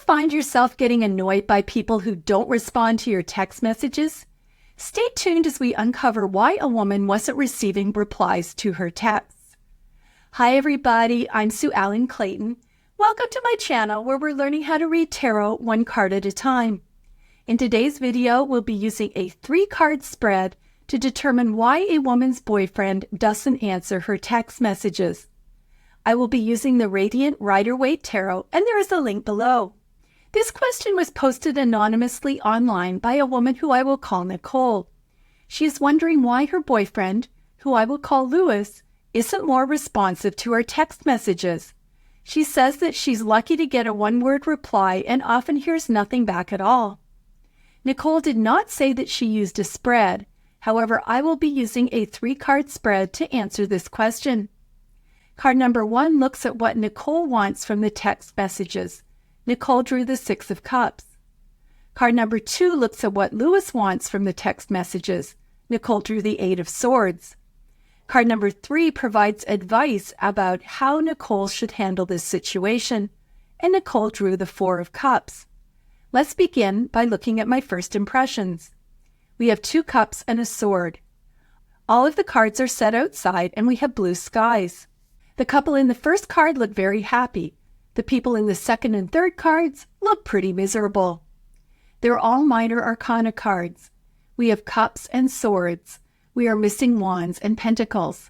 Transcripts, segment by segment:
find yourself getting annoyed by people who don't respond to your text messages? Stay tuned as we uncover why a woman wasn't receiving replies to her texts. Hi everybody, I'm Sue Ellen Clayton. Welcome to my channel where we're learning how to read tarot one card at a time. In today's video, we'll be using a 3-card spread to determine why a woman's boyfriend doesn't answer her text messages. I will be using the Radiant Rider-Waite Tarot, and there is a link below. This question was posted anonymously online by a woman who I will call Nicole. She is wondering why her boyfriend, who I will call Lewis, isn't more responsive to her text messages. She says that she's lucky to get a one-word reply and often hears nothing back at all. Nicole did not say that she used a spread. However, I will be using a 3-card spread to answer this question. Card number 1 looks at what Nicole wants from the text messages. Nicole drew the 6 of Cups. Card number 2 looks at what Lewis wants from the text messages. Nicole drew the 8 of Swords. Card number 3 provides advice about how Nicole should handle this situation, and Nicole drew the 4 of Cups. Let's begin by looking at my first impressions. We have 2 cups and a sword. All of the cards are set outside and we have blue skies. The couple in the first card look very happy. The people in the second and third cards look pretty miserable. They're all minor arcana cards. We have cups and swords. We are missing wands and pentacles.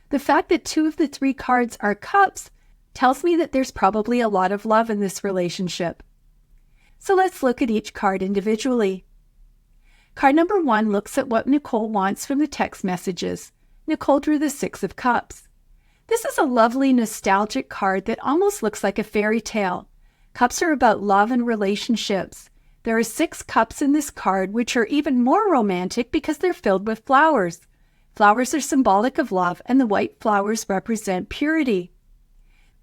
The fact that 2 of the 3 cards are cups tells me that there's probably a lot of love in this relationship. So let's look at each card individually. Card number 1 looks at what Nicole wants from the text messages. Nicole drew the 6 of Cups. This is a lovely nostalgic card that almost looks like a fairy tale. Cups are about love and relationships. There are 6 cups in this card, which are even more romantic because they're filled with flowers. Flowers are symbolic of love, and the white flowers represent purity.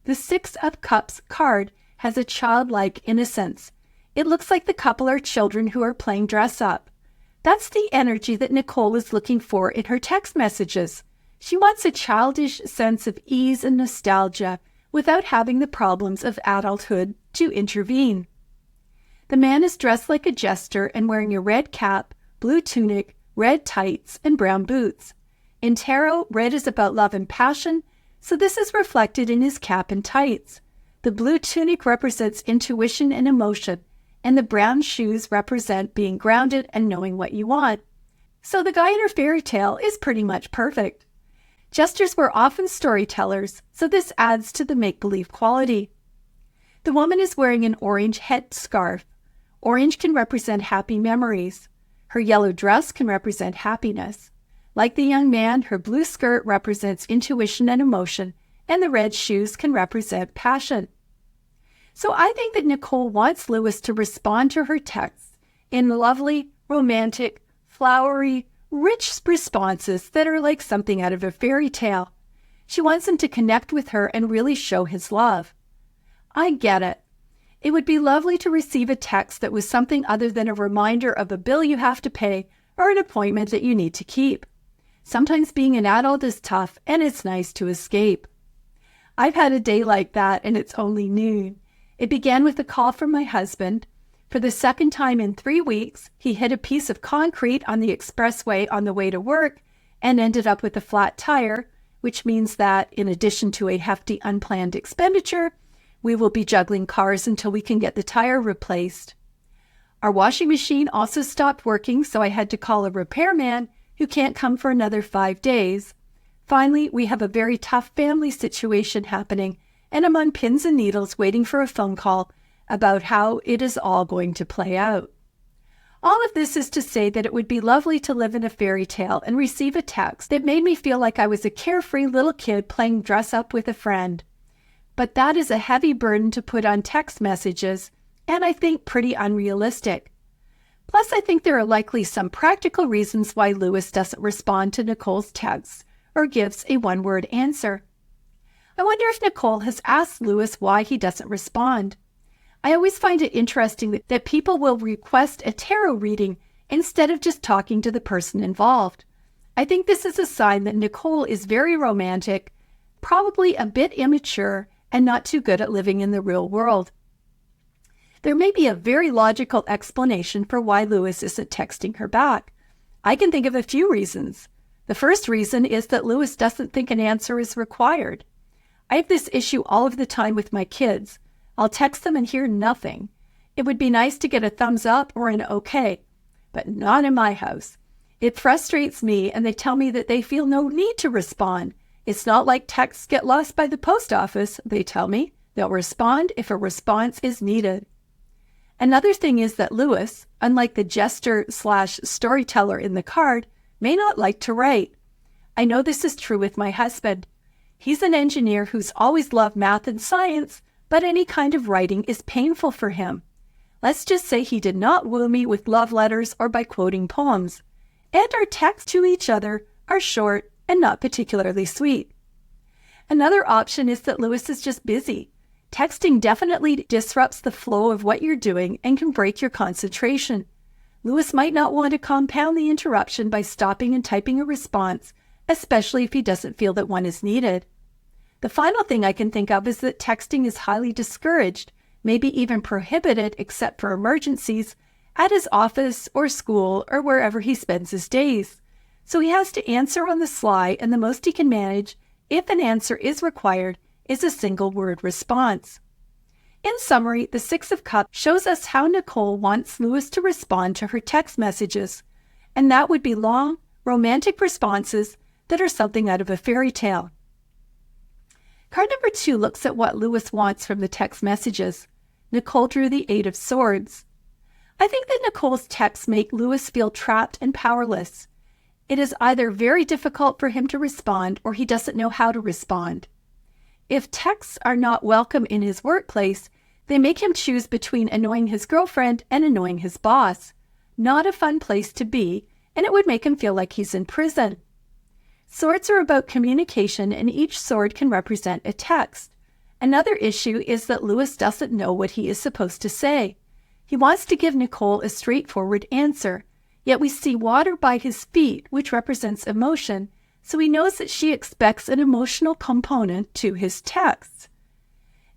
The 6 of Cups card has a childlike innocence. It looks like the couple are children who are playing dress up. That's the energy that Nicole is looking for in her text messages. She wants a childish sense of ease and nostalgia without having the problems of adulthood to intervene. The man is dressed like a jester and wearing a red cap, blue tunic, red tights, and brown boots. In tarot, red is about love and passion, so this is reflected in his cap and tights. The blue tunic represents intuition and emotion, and the brown shoes represent being grounded and knowing what you want. So the guy in her fairy tale is pretty much perfect. Jesters were often storytellers, so this adds to the make-believe quality. The woman is wearing an orange headscarf. Orange can represent happy memories. Her yellow dress can represent happiness. Like the young man, her blue skirt represents intuition and emotion, and the red shoes can represent passion. So I think that Nicole wants Lewis to respond to her texts in lovely, romantic, flowery, rich responses that are like something out of a fairy tale. She wants him to connect with her and really show his love. I get it. It would be lovely to receive a text that was something other than a reminder of a bill you have to pay or an appointment that you need to keep. Sometimes being an adult is tough and it's nice to escape. I've had a day like that and it's only noon. It began with a call from my husband. For the second time in 3 weeks, he hit a piece of concrete on the expressway on the way to work and ended up with a flat tire, which means that in addition to a hefty unplanned expenditure, we will be juggling cars until we can get the tire replaced. Our washing machine also stopped working, so I had to call a repairman who can't come for another 5 days. Finally, we have a very tough family situation happening, and I'm on pins and needles waiting for a phone call about how it is all going to play out. All of this is to say that it would be lovely to live in a fairy tale and receive a text that made me feel like I was a carefree little kid playing dress up with a friend. But that is a heavy burden to put on text messages, and I think pretty unrealistic. Plus, I think there are likely some practical reasons why Lewis doesn't respond to Nicole's texts or gives a one-word answer. I wonder if Nicole has asked Lewis why he doesn't respond. I always find it interesting that people will request a tarot reading instead of just talking to the person involved. I think this is a sign that Nicole is very romantic, probably a bit immature, and not too good at living in the real world. There may be a very logical explanation for why Lewis isn't texting her back. I can think of a few reasons. The first reason is that Lewis doesn't think an answer is required. I have this issue all of the time with my kids. I'll text them and hear nothing. It would be nice to get a thumbs up or an okay, but not in my house. It frustrates me, and they tell me that they feel no need to respond. It's not like texts get lost by the post office, they tell me. They'll respond if a response is needed. Another thing is that Lewis, unlike the jester/storyteller in the card, may not like to write. I know this is true with my husband. He's an engineer who's always loved math and science, but any kind of writing is painful for him. Let's just say he did not woo me with love letters or by quoting poems. And our texts to each other are short and not particularly sweet. Another option is that Lewis is just busy. Texting definitely disrupts the flow of what you're doing and can break your concentration. Lewis might not want to compound the interruption by stopping and typing a response, especially if he doesn't feel that one is needed. The final thing I can think of is that texting is highly discouraged, maybe even prohibited except for emergencies, at his office or school or wherever he spends his days. So he has to answer on the sly, and the most he can manage, if an answer is required, is a single-word response. In summary, the Six of Cups shows us how Nicole wants Lewis to respond to her text messages, and that would be long, romantic responses that are something out of a fairy tale. Card number 2 looks at what Lewis wants from the text messages. Nicole drew the Eight of Swords. I think that Nicole's texts make Lewis feel trapped and powerless. It is either very difficult for him to respond or he doesn't know how to respond. If texts are not welcome in his workplace, they make him choose between annoying his girlfriend and annoying his boss. Not a fun place to be, and it would make him feel like he's in prison. Swords are about communication, and each sword can represent a text. Another issue is that Lewis doesn't know what he is supposed to say. He wants to give Nicole a straightforward answer, yet we see water by his feet, which represents emotion, so he knows that she expects an emotional component to his texts.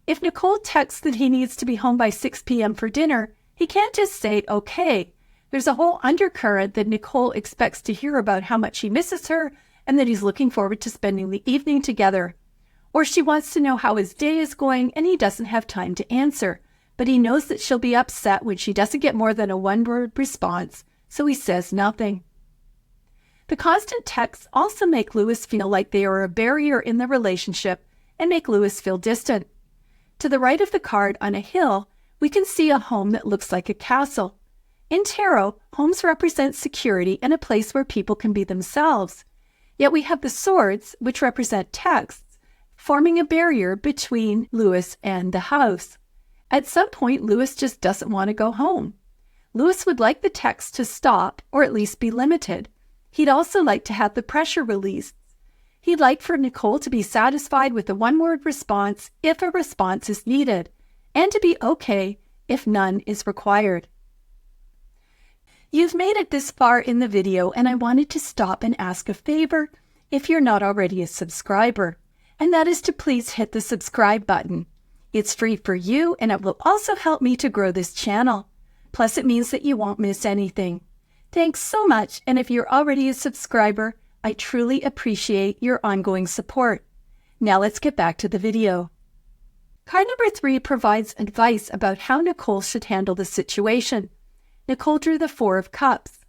If Nicole texts that he needs to be home by 6 p.m. for dinner, he can't just say, okay. There's a whole undercurrent that Nicole expects to hear about how much he misses her and that he's looking forward to spending the evening together. Or she wants to know how his day is going and he doesn't have time to answer, but he knows that she'll be upset when she doesn't get more than a one-word response, so he says nothing. The constant texts also make Lewis feel like they are a barrier in the relationship and make Lewis feel distant. To the right of the card on a hill, we can see a home that looks like a castle. In tarot, homes represent security and a place where people can be themselves. Yet we have the swords, which represent texts, forming a barrier between Lewis and the house. At some point, Lewis just doesn't want to go home. Lewis would like the text to stop, or at least be limited. He'd also like to have the pressure released. He'd like for Nicole to be satisfied with a one-word response if a response is needed, and to be okay if none is required. You've made it this far in the video, and I wanted to stop and ask a favor if you're not already a subscriber, and that is to please hit the subscribe button. It's free for you, and it will also help me to grow this channel. Plus, it means that you won't miss anything. Thanks so much, and if you're already a subscriber, I truly appreciate your ongoing support. Now let's get back to the video. Card number 3 provides advice about how Nicole should handle the situation. Nicole drew the Four of Cups.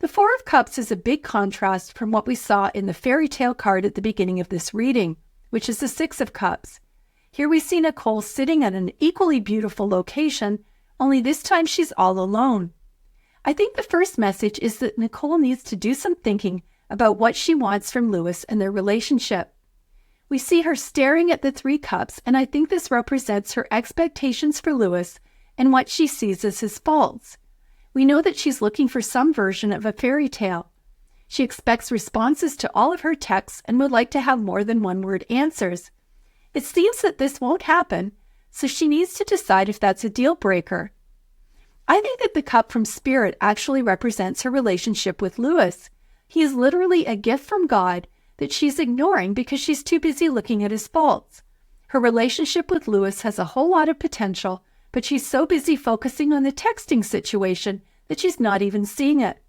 The Four of Cups is a big contrast from what we saw in the fairy tale card at the beginning of this reading, which is the Six of Cups. Here we see Nicole sitting at an equally beautiful location, only this time she's all alone. I think the first message is that Nicole needs to do some thinking about what she wants from Lewis and their relationship. We see her staring at the 3 cups, and I think this represents her expectations for Lewis and what she sees as his faults. We know that she's looking for some version of a fairy tale. She expects responses to all of her texts and would like to have more than one-word answers. It seems that this won't happen, so she needs to decide if that's a deal breaker. I think that the cup from Spirit actually represents her relationship with Lewis. He is literally a gift from God that she's ignoring because she's too busy looking at his faults. Her relationship with Lewis has a whole lot of potential, but she's so busy focusing on the texting situation that she's not even seeing it.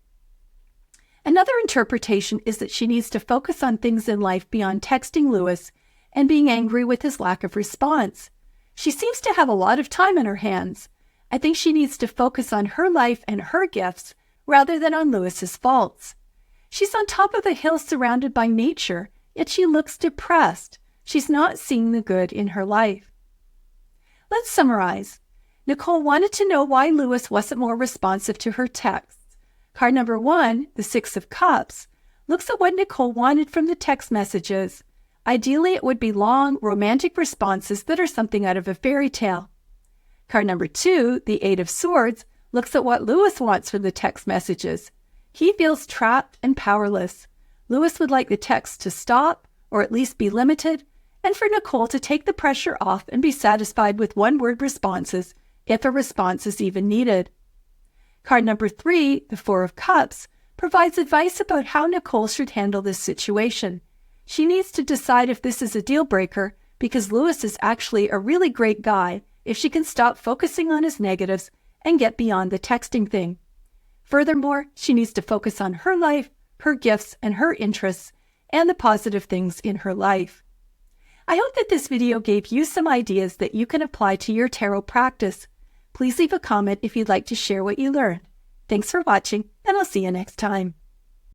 Another interpretation is that she needs to focus on things in life beyond texting Lewis and being angry with his lack of response. She seems to have a lot of time on her hands. I think she needs to focus on her life and her gifts rather than on Lewis's faults. She's on top of a hill surrounded by nature, yet she looks depressed. She's not seeing the good in her life. Let's summarize. Nicole wanted to know why Lewis wasn't more responsive to her texts. Card number 1, the Six of Cups, looks at what Nicole wanted from the text messages. Ideally, it would be long, romantic responses that are something out of a fairy tale. Card number 2, the Eight of Swords, looks at what Lewis wants from the text messages. He feels trapped and powerless. Lewis would like the text to stop, or at least be limited, and for Nicole to take the pressure off and be satisfied with one-word responses, if a response is even needed. Card number 3, the Four of Cups, provides advice about how Nicole should handle this situation. She needs to decide if this is a deal breaker, because Lewis is actually a really great guy if she can stop focusing on his negatives and get beyond the texting thing. Furthermore, she needs to focus on her life, her gifts, and her interests, and the positive things in her life. I hope that this video gave you some ideas that you can apply to your tarot practice. Please leave a comment if you'd like to share what you learned. Thanks for watching, and I'll see you next time.